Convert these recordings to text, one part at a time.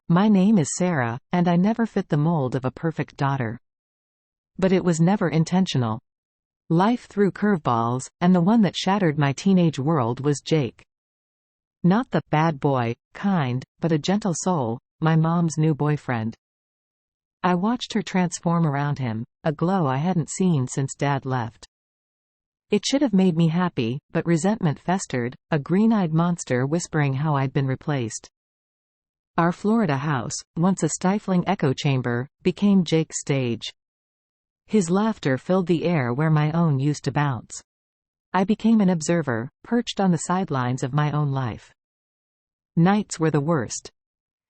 My name is Sarah, and I never fit the mold of a perfect daughter. But it was never intentional. Life threw curveballs, and the one that shattered my teenage world was Jake. Not the bad boy kind, but a gentle soul, my mom's new boyfriend. I watched her transform around him, a glow I hadn't seen since Dad left. It should have made me happy, but resentment festered, a green-eyed monster whispering how I'd been replaced. Our Florida house, once a stifling echo chamber, became Jake's stage. His laughter filled the air where my own used to bounce. I became an observer, perched on the sidelines of my own life. Nights were the worst.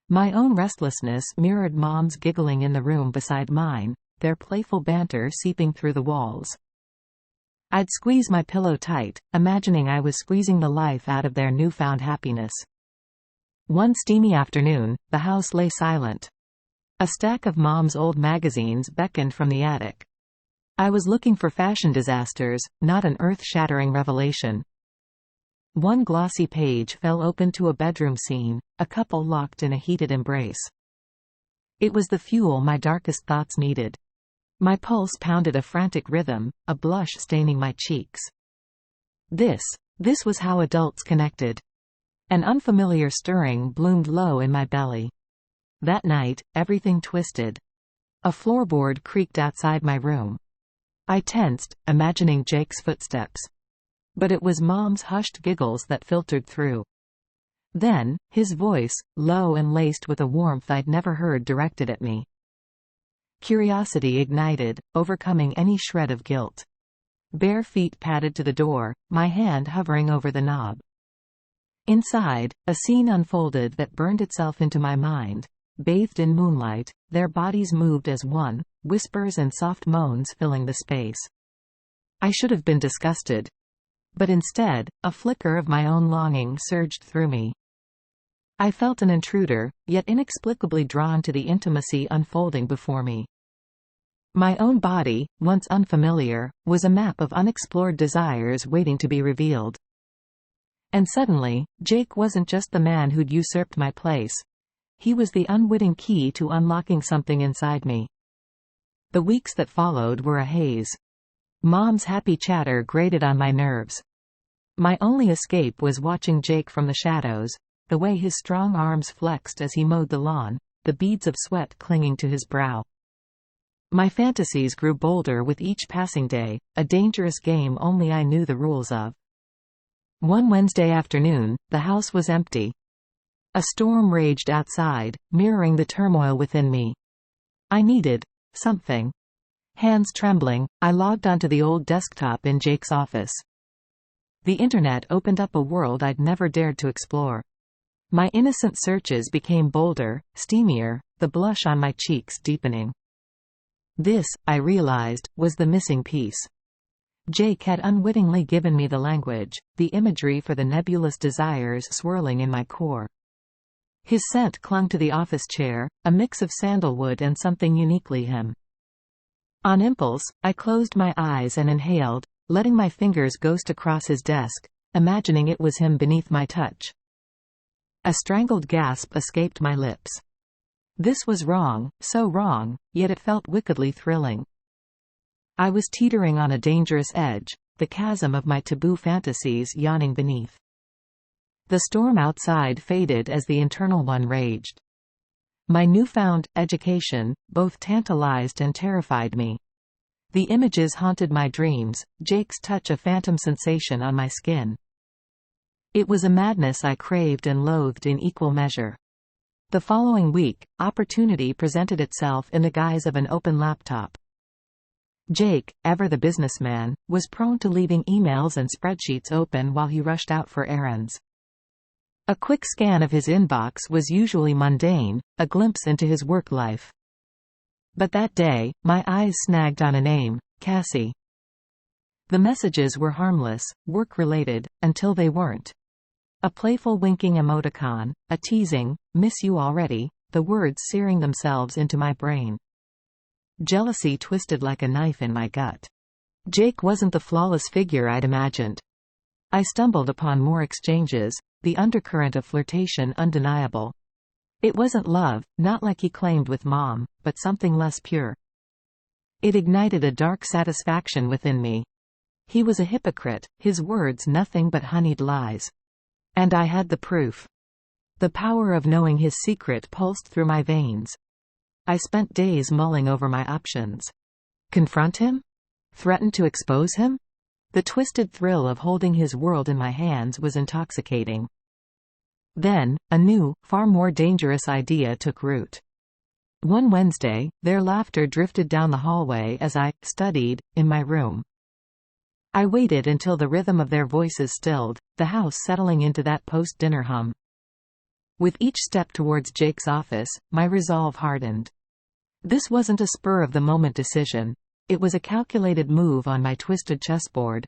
My own restlessness mirrored Mom's giggling in the room beside mine, their playful banter seeping through the walls. I'd squeeze my pillow tight, imagining I was squeezing the life out of their newfound happiness. One steamy afternoon, the house lay silent. A stack of Mom's old magazines beckoned from the attic. I was looking for fashion disasters, not an earth-shattering revelation. One glossy page fell open to a bedroom scene, a couple locked in a heated embrace. It was the fuel my darkest thoughts needed. My pulse pounded a frantic rhythm, a blush staining my cheeks. This was how adults connected. An unfamiliar stirring bloomed low in my belly. That night, everything twisted. A floorboard creaked outside my room. I tensed, imagining Jake's footsteps. But it was Mom's hushed giggles that filtered through. Then, his voice, low and laced with a warmth I'd never heard directed at me. Curiosity ignited, overcoming any shred of guilt. Bare feet padded to the door, my hand hovering over the knob. Inside, a scene unfolded that burned itself into my mind. Bathed in moonlight, their bodies moved as one, whispers and soft moans filling the space. I should have been disgusted. But instead, a flicker of my own longing surged through me. I felt an intruder, yet inexplicably drawn to the intimacy unfolding before me. My own body, once unfamiliar, was a map of unexplored desires waiting to be revealed. And suddenly, Jake wasn't just the man who'd usurped my place. He was the unwitting key to unlocking something inside me. The weeks that followed were a haze. Mom's happy chatter grated on my nerves. My only escape was watching Jake from the shadows, the way his strong arms flexed as he mowed the lawn, the beads of sweat clinging to his brow. My fantasies grew bolder with each passing day, a dangerous game only I knew the rules of. One Wednesday afternoon, the house was empty. A storm raged outside, mirroring the turmoil within me. I needed something. Hands trembling, I logged onto the old desktop in Jake's office. The internet opened up a world I'd never dared to explore. My innocent searches became bolder, steamier, the blush on my cheeks deepening. This, I realized, was the missing piece. Jake had unwittingly given me the language, the imagery for the nebulous desires swirling in my core. His scent clung to the office chair, a mix of sandalwood and something uniquely him. On impulse, I closed my eyes and inhaled, letting my fingers ghost across his desk, imagining it was him beneath my touch. A strangled gasp escaped my lips. This was wrong, so wrong, yet it felt wickedly thrilling. I was teetering on a dangerous edge, the chasm of my taboo fantasies yawning beneath. The storm outside faded as the internal one raged. My newfound education both tantalized and terrified me. The images haunted my dreams, Jake's touch a phantom sensation on my skin. It was a madness I craved and loathed in equal measure. The following week, opportunity presented itself in the guise of an open laptop. Jake, ever the businessman, was prone to leaving emails and spreadsheets open while he rushed out for errands. A quick scan of his inbox was usually mundane, a glimpse into his work life. But that day, my eyes snagged on a name, Cassie. The messages were harmless, work-related, until they weren't. A playful winking emoticon, a teasing, "miss you already," the words searing themselves into my brain. Jealousy twisted like a knife in my gut. Jake wasn't the flawless figure I'd imagined. I stumbled upon more exchanges, the undercurrent of flirtation undeniable. It wasn't love, not like he claimed with Mom, but something less pure. It ignited a dark satisfaction within me. He was a hypocrite, his words nothing but honeyed lies. And I had the proof. The power of knowing his secret pulsed through my veins. I spent days mulling over my options. Confront him? Threaten to expose him? The twisted thrill of holding his world in my hands was intoxicating. Then, a new, far more dangerous idea took root. One Wednesday, their laughter drifted down the hallway as I studied in my room. I waited until the rhythm of their voices stilled, the house settling into that post-dinner hum. With each step towards Jake's office, my resolve hardened. This wasn't a spur-of-the-moment decision. It was a calculated move on my twisted chessboard.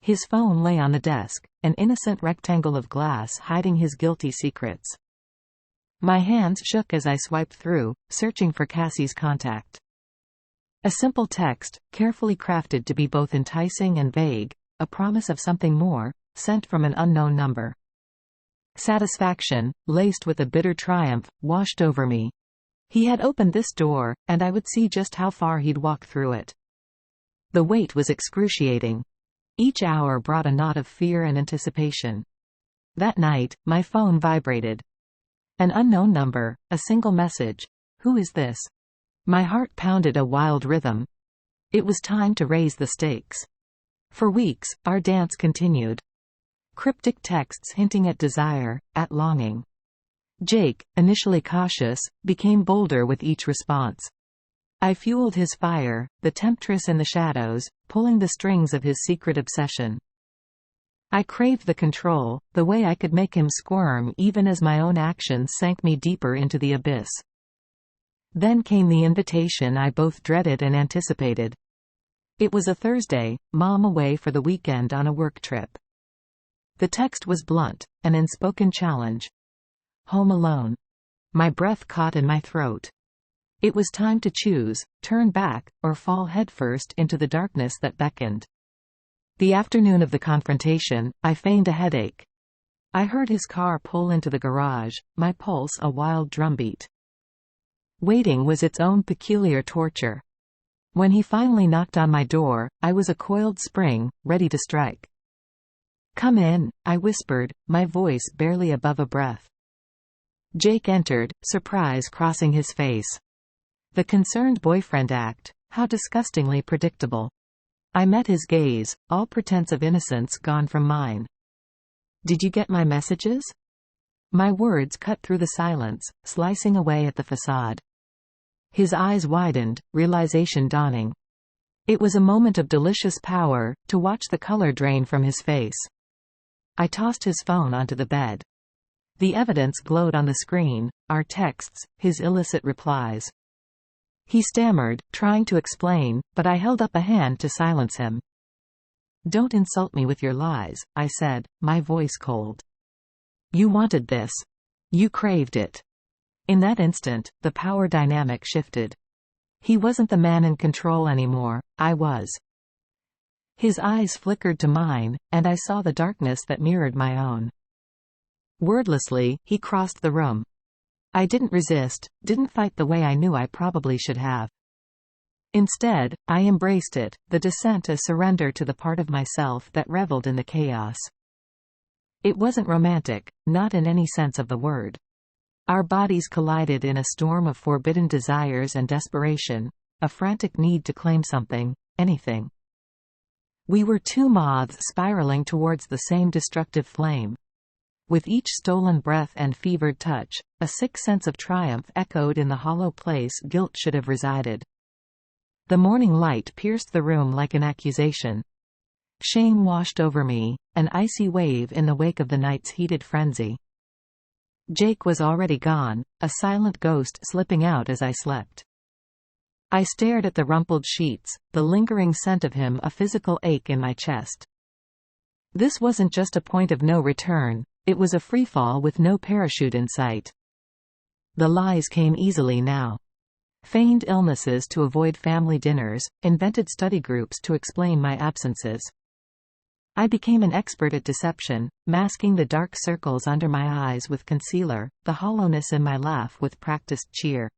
His phone lay on the desk, an innocent rectangle of glass hiding his guilty secrets. My hands shook as I swiped through, searching for Cassie's contact. A simple text, carefully crafted to be both enticing and vague, a promise of something more, sent from an unknown number. Satisfaction, laced with a bitter triumph, washed over me. He had opened this door, and I would see just how far he'd walk through it. The wait was excruciating. Each hour brought a knot of fear and anticipation. That night, my phone vibrated. An unknown number, a single message. Who is this? My heart pounded a wild rhythm. It was time to raise the stakes. For weeks, our dance continued. Cryptic texts hinting at desire, at longing. Jake, initially cautious, became bolder with each response. I fueled his fire, the temptress in the shadows, pulling the strings of his secret obsession. I craved the control, the way I could make him squirm even as my own actions sank me deeper into the abyss. Then came the invitation I both dreaded and anticipated. It was a Thursday, Mom away for the weekend on a work trip. The text was blunt, an unspoken challenge. Home alone. My breath caught in my throat. It was time to choose, turn back, or fall headfirst into the darkness that beckoned. The afternoon of the confrontation, I feigned a headache. I heard his car pull into the garage, my pulse a wild drumbeat. Waiting was its own peculiar torture. When he finally knocked on my door, I was a coiled spring, ready to strike. "Come in," I whispered, my voice barely above a breath. Jake entered, surprise crossing his face. The concerned boyfriend act, how disgustingly predictable. I met his gaze, all pretense of innocence gone from mine. "Did you get my messages?" My words cut through the silence, slicing away at the facade. His eyes widened, realization dawning. It was a moment of delicious power, to watch the color drain from his face. I tossed his phone onto the bed. The evidence glowed on the screen, our texts, his illicit replies. He stammered, trying to explain, but I held up a hand to silence him. "Don't insult me with your lies," I said, my voice cold. "You wanted this. You craved it." In that instant, the power dynamic shifted. He wasn't the man in control anymore, I was. His eyes flickered to mine, and I saw the darkness that mirrored my own. Wordlessly, he crossed the room. I didn't resist, didn't fight the way I knew I probably should have. Instead, I embraced it, the descent a surrender to the part of myself that reveled in the chaos. It wasn't romantic, not in any sense of the word. Our bodies collided in a storm of forbidden desires and desperation, a frantic need to claim something, anything. We were two moths spiraling towards the same destructive flame. With each stolen breath and fevered touch, a sick sense of triumph echoed in the hollow place guilt should have resided. The morning light pierced the room like an accusation. Shame washed over me, an icy wave in the wake of the night's heated frenzy. Jake was already gone, a silent ghost slipping out as I slept. I stared at the rumpled sheets, the lingering scent of him a physical ache in my chest. This wasn't just a point of no return, it was a freefall with no parachute in sight. The lies came easily now. Feigned illnesses to avoid family dinners, invented study groups to explain my absences. I became an expert at deception, masking the dark circles under my eyes with concealer, the hollowness in my laugh with practiced cheer.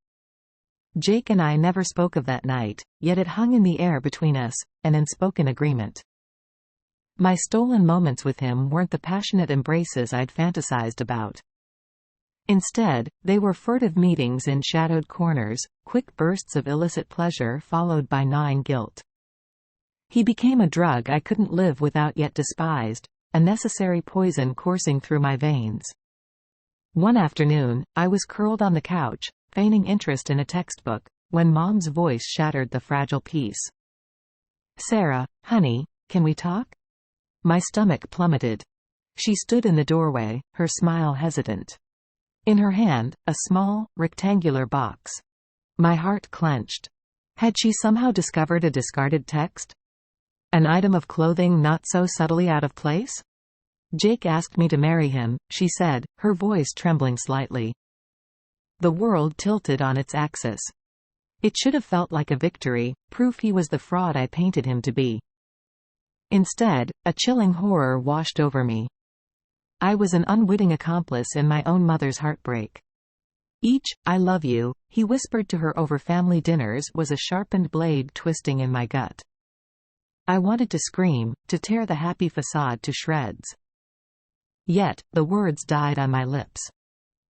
Jake and I never spoke of that night, yet it hung in the air between us, an unspoken agreement. My stolen moments with him weren't the passionate embraces I'd fantasized about. Instead, they were furtive meetings in shadowed corners, quick bursts of illicit pleasure followed by gnawing guilt. He became a drug I couldn't live without yet despised, a necessary poison coursing through my veins. One afternoon, I was curled on the couch, feigning interest in a textbook, when Mom's voice shattered the fragile peace. "Sarah, honey, can we talk?" My stomach plummeted. She stood in the doorway, her smile hesitant. In her hand, a small, rectangular box. My heart clenched. Had she somehow discovered a discarded text? An item of clothing not so subtly out of place? "Jake asked me to marry him," she said, her voice trembling slightly. The world tilted on its axis. It should have felt like a victory, proof he was the fraud I painted him to be. Instead, a chilling horror washed over me. I was an unwitting accomplice in my own mother's heartbreak. Each "I love you" he whispered to her over family dinners was a sharpened blade twisting in my gut. I wanted to scream, to tear the happy facade to shreds. Yet, the words died on my lips.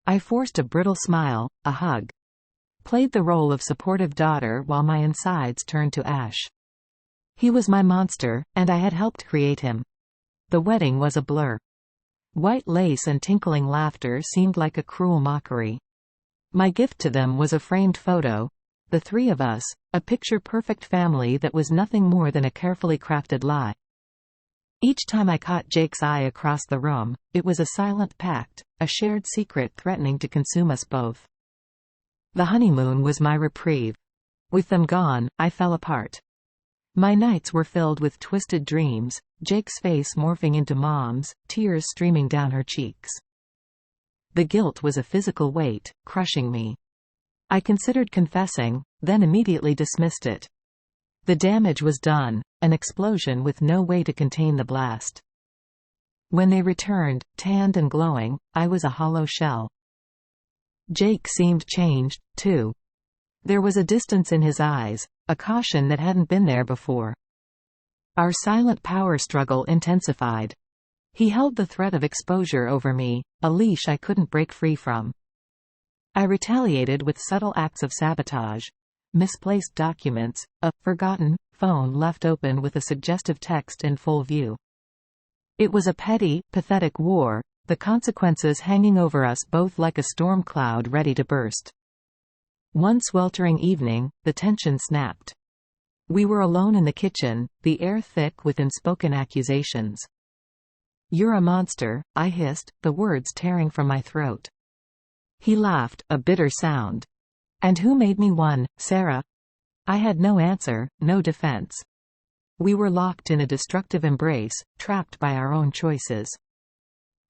I forced a brittle smile, a hug. Played the role of supportive daughter while my insides turned to ash. He was my monster, and I had helped create him. The wedding was a blur. White lace and tinkling laughter seemed like a cruel mockery. My gift to them was a framed photo. The three of us, a picture-perfect family that was nothing more than a carefully crafted lie. Each time I caught Jake's eye across the room, it was a silent pact, a shared secret threatening to consume us both. The honeymoon was my reprieve. With them gone, I fell apart. My nights were filled with twisted dreams, Jake's face morphing into Mom's, tears streaming down her cheeks. The guilt was a physical weight, crushing me. I considered confessing, then immediately dismissed it. The damage was done, an explosion with no way to contain the blast. When they returned, tanned and glowing, I was a hollow shell. Jake seemed changed, too. There was a distance in his eyes, a caution that hadn't been there before. Our silent power struggle intensified. He held the threat of exposure over me, a leash I couldn't break free from. I retaliated with subtle acts of sabotage. Misplaced documents, a forgotten phone left open with a suggestive text in full view. It was a petty, pathetic war, the consequences hanging over us both like a storm cloud ready to burst. One sweltering evening, the tension snapped. We were alone in the kitchen, the air thick with unspoken accusations. "You're a monster," I hissed, the words tearing from my throat. He laughed, a bitter sound. "And who made me one, Sarah?" I had no answer, no defense. We were locked in a destructive embrace, trapped by our own choices.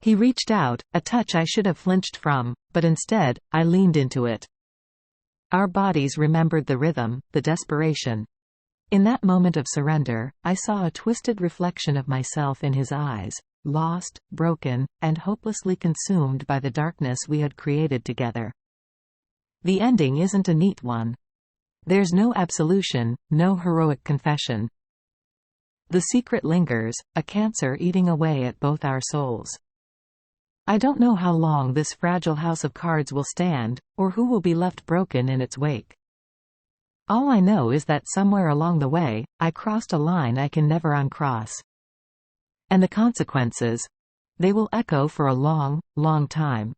He reached out, a touch I should have flinched from, but instead, I leaned into it. Our bodies remembered the rhythm, the desperation. In that moment of surrender, I saw a twisted reflection of myself in his eyes, lost, broken, and hopelessly consumed by the darkness we had created together. The ending isn't a neat one. There's no absolution, no heroic confession. The secret lingers, a cancer eating away at both our souls. I don't know how long this fragile house of cards will stand, or who will be left broken in its wake. All I know is that somewhere along the way, I crossed a line I can never uncross. And the consequences? They will echo for a long, long time.